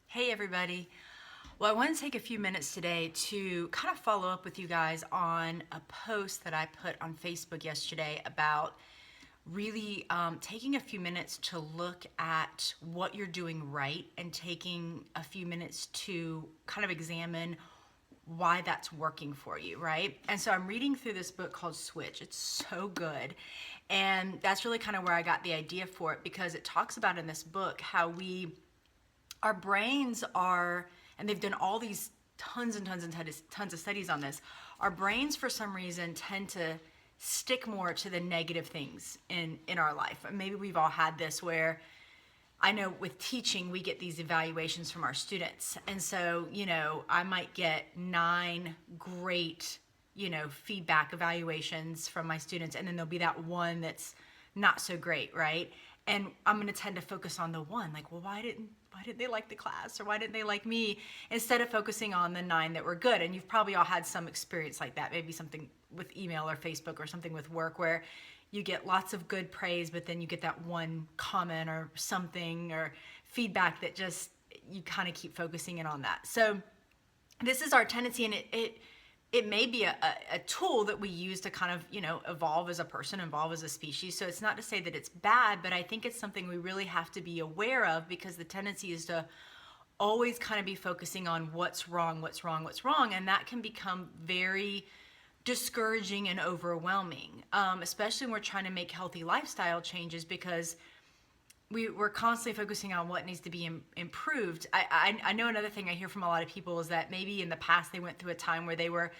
Hey everybody. Well, I want to take a few minutes today to kind of follow up with you guys on a post that I put on Facebook yesterday about really taking a few minutes to look at what you're doing right and taking a few minutes to kind of examine why that's working for you, right? And so I'm reading through this book called Switch. It's so good. And that's really kind of where I got the idea for it, because it talks about in this book how our brains are, and they've done all these tons and tons and tons of studies on this. Our brains, for some reason, tend to stick more to the negative things in our life. And maybe we've all had this where I know with teaching, we get these evaluations from our students. And so, I might get 9 great, feedback evaluations from my students. And then there'll be that one that's not so great, right? And I'm going to tend to focus on the one, like, well, why didn't they like the class, or why didn't they like me, instead of focusing on the 9 that were good. And you've probably all had some experience like that, maybe something with email or Facebook or something with work where you get lots of good praise, but then you get that one comment or something or feedback that just, you kind of keep focusing in on that. So this is our tendency, and it may be a tool that we use to kind of, evolve as a person, evolve as a species. So it's not to say that it's bad, but I think it's something we really have to be aware of, because the tendency is to always kind of be focusing on what's wrong, what's wrong, what's wrong. And that can become very discouraging and overwhelming, especially when we're trying to make healthy lifestyle changes, because we're constantly focusing on what needs to be improved. I know another thing I hear from a lot of people is that maybe in the past they went through a time where they were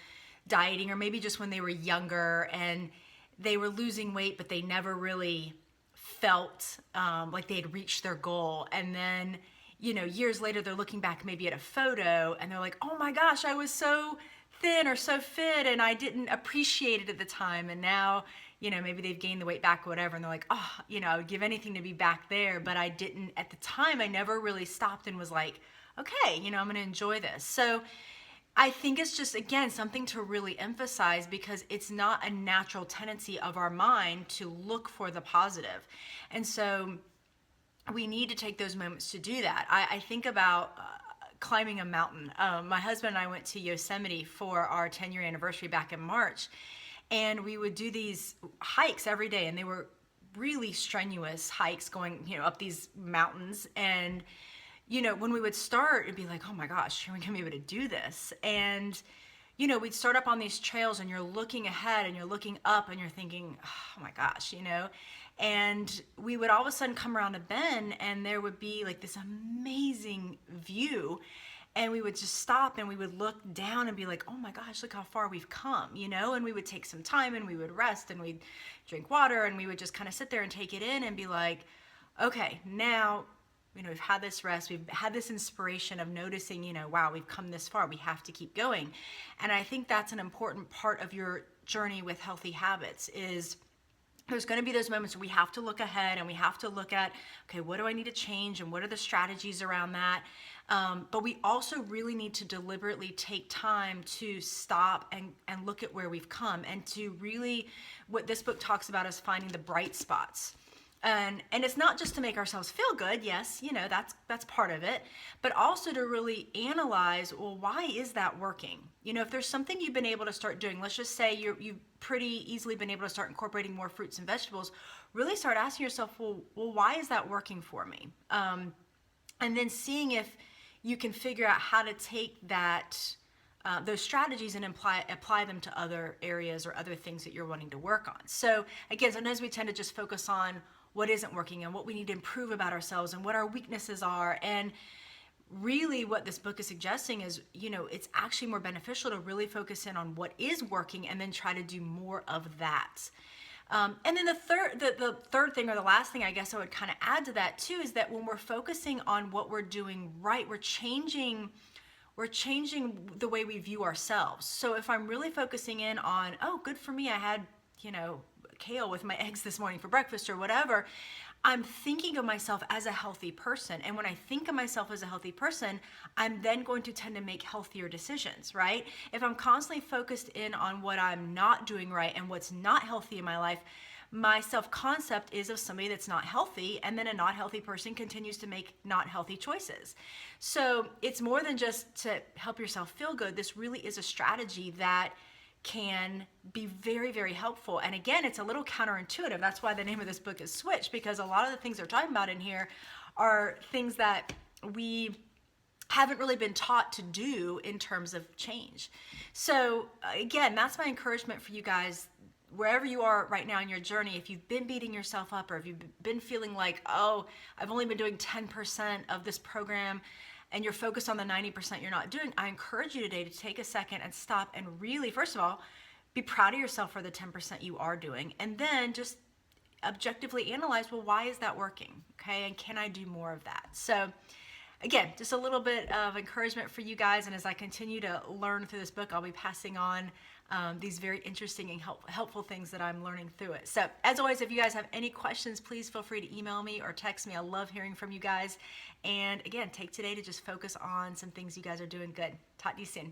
dieting, or maybe just when they were younger and they were losing weight, but they never really felt like they had reached their goal. And then, years later, they're looking back maybe at a photo and they're like, oh my gosh, I was so thin or so fit and I didn't appreciate it at the time. And now, maybe they've gained the weight back or whatever, and they're like, oh, I would give anything to be back there, but I didn't at the time. I never really stopped and was like, okay, I'm going to enjoy this. So I think it's just, again, something to really emphasize, because it's not a natural tendency of our mind to look for the positive. And so we need to take those moments to do that. I think about climbing a mountain. My husband and I went to Yosemite for our 10-year anniversary back in March. And we would do these hikes every day, and they were really strenuous hikes going, up these mountains. And, when we would start, it'd be like, oh my gosh, are we gonna be able to do this? And, we'd start up on these trails, and you're looking ahead and you're looking up and you're thinking, oh my gosh, and we would all of a sudden come around a bend, and there would be like this amazing view. And we would just stop and we would look down and be like, oh my gosh, look how far we've come, and we would take some time and we would rest and we'd drink water, and we would just kind of sit there and take it in and be like, okay, now, we've had this rest, we've had this inspiration of noticing, wow, we've come this far, we have to keep going. And I think that's an important part of your journey with healthy habits. Is there's going to be those moments where we have to look ahead and we have to look at, okay, what do I need to change and what are the strategies around that? But we also really need to deliberately take time to stop and look at where we've come, and to really, what this book talks about is finding the bright spots. And it's not just to make ourselves feel good. Yes, that's part of it, but also to really analyze, well, why is that working? If there's something you've been able to start doing, let's just say you've pretty easily been able to start incorporating more fruits and vegetables, really start asking yourself, well, why is that working for me? And then seeing if you can figure out how to take those strategies and apply them to other areas or other things that you're wanting to work on. So again, sometimes we tend to just focus on what isn't working and what we need to improve about ourselves and what our weaknesses are. And really what this book is suggesting is, it's actually more beneficial to really focus in on what is working and then try to do more of that. And then the third thing, or the last thing I guess I would kind of add to that too, is that when we're focusing on what we're doing right, we're changing the way we view ourselves. So if I'm really focusing in on, oh, good for me, I had, kale with my eggs this morning for breakfast or whatever, I'm thinking of myself as a healthy person. And when I think of myself as a healthy person, I'm then going to tend to make healthier decisions, right? If I'm constantly focused in on what I'm not doing right and what's not healthy in my life, my self-concept is of somebody that's not healthy, and then a not healthy person continues to make not healthy choices. So it's more than just to help yourself feel good. This really is a strategy that can be very, very helpful. And again, it's a little counterintuitive. That's why the name of this book is Switch, because a lot of the things they're talking about in here are things that we haven't really been taught to do in terms of change. So again, that's my encouragement for you guys, wherever you are right now in your journey. If you've been beating yourself up, or if you've been feeling like, oh, I've only been doing 10% of this program, and you're focused on the 90% you're not doing, I encourage you today to take a second and stop and really, first of all, be proud of yourself for the 10% you are doing, and then just objectively analyze, well, why is that working? Okay, and can I do more of that? So again, just a little bit of encouragement for you guys, and as I continue to learn through this book, I'll be passing on these very interesting and helpful things that I'm learning through it. So as always, if you guys have any questions, please feel free to email me or text me. I love hearing from you guys. And again, take today to just focus on some things you guys are doing good. Talk to you soon.